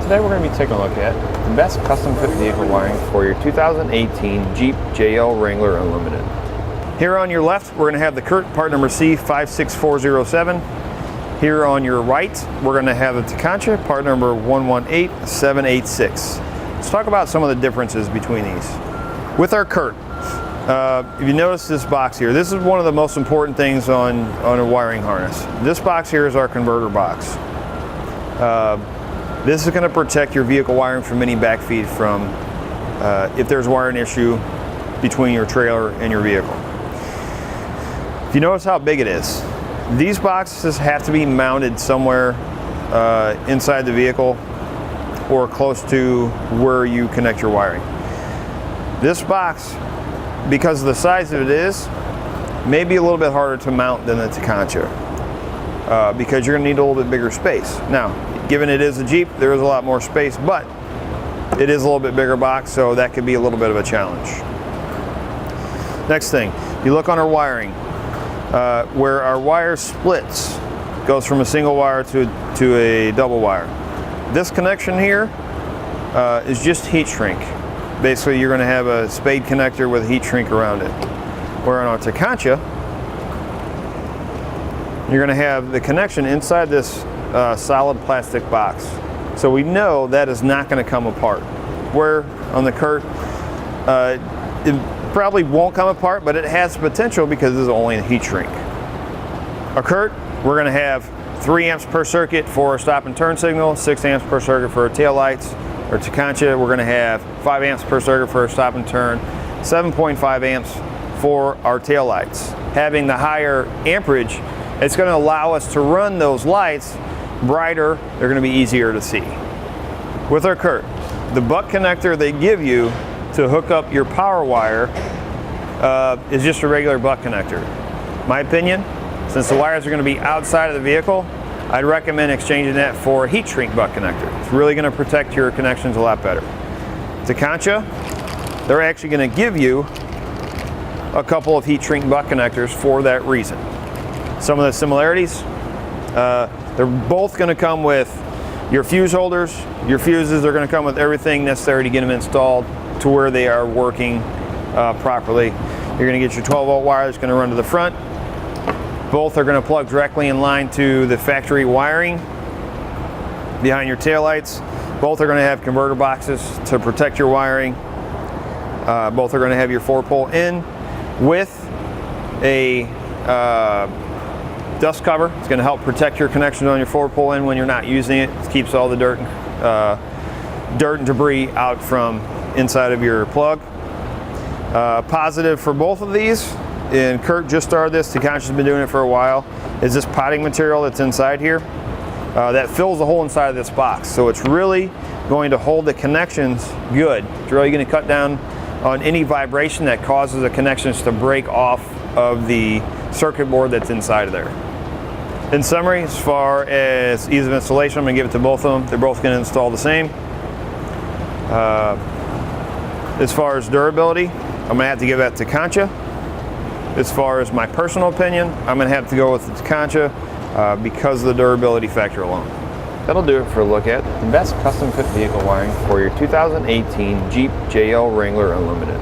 Today we're going to be taking a look at the best custom fit vehicle wiring for your 2018 Jeep JL Wrangler Unlimited. Here on your left, we're going to have the Curt part number C56407. Here on your right, we're going to have the Tekonsha part number 118786. Let's talk about some of the differences between these. With our Curt, if you notice this box here, this is one of the most important things on a wiring harness. This box here is our converter box. This is going to protect your vehicle wiring from any backfeed from if there's a wiring issue between your trailer and your vehicle. If you notice how big it is, these boxes have to be mounted somewhere inside the vehicle or close to where you connect your wiring. This box, because of the size of it is, may be a little bit harder to mount than the Tekonsha because you're going to need a little bit bigger space. Now, given it is a Jeep, there is a lot more space, but it is a little bit bigger box, so that could be a little bit of a challenge. Next thing, you look on our wiring, where our wire splits, goes from a single wire to a double wire. This connection here is just heat shrink. Basically, you're going to have a spade connector with a heat shrink around it. Where on our Tekonsha, you're going to have the connection inside this solid plastic box. So we know that is not going to come apart. Where on the Curt, it probably won't come apart, but it has potential because this is only a heat shrink. Our Curt, we're going to have 3 amps per circuit for a stop and turn signal, 6 amps per circuit for our tail lights. Our Tekonsha, we're going to have 5 amps per circuit for a stop and turn, 7.5 amps for our tail lights. Having the higher amperage, it's going to allow us to run those lights brighter. They're going to be easier to see. With our Curt, the butt connector they give you to hook up your power wire is just a regular butt connector. My opinion, since the wires are going to be outside of the vehicle, I'd recommend exchanging that for a heat shrink butt connector. It's really going to protect your connections a lot better. Tekonsha, they're actually going to give you a couple of heat shrink butt connectors for that reason. Some of the similarities, they're both going to come with your fuse holders. Your fuses are going to come with everything necessary to get them installed to where they are working properly. You're going to get your 12-volt wire that's going to run to the front. Both are going to plug directly in line to the factory wiring behind your taillights. Both are going to have converter boxes to protect your wiring. Both are going to have your 4-pole in with a dust cover. It's going to help protect your connections on your 4-pole in when you're not using it. It keeps all the dirt and debris out from inside of your plug. Positive for both of these, and Curt just started this, Tekonsha's been doing it for a while, is this potting material that's inside here. That fills the hole inside of this box. So it's really going to hold the connections good. It's really going to cut down on any vibration that causes the connections to break off of the circuit board that's inside of there. In summary, as far as ease of installation, I'm going to give it to both of them. They're both going to install the same. As far as durability, I'm going to have to give that to Tekonsha. As far as my personal opinion, I'm going to have to go with the Tekonsha because of the durability factor alone. That'll do it for a look at the best custom fit vehicle wiring for your 2018 Jeep JL Wrangler Unlimited.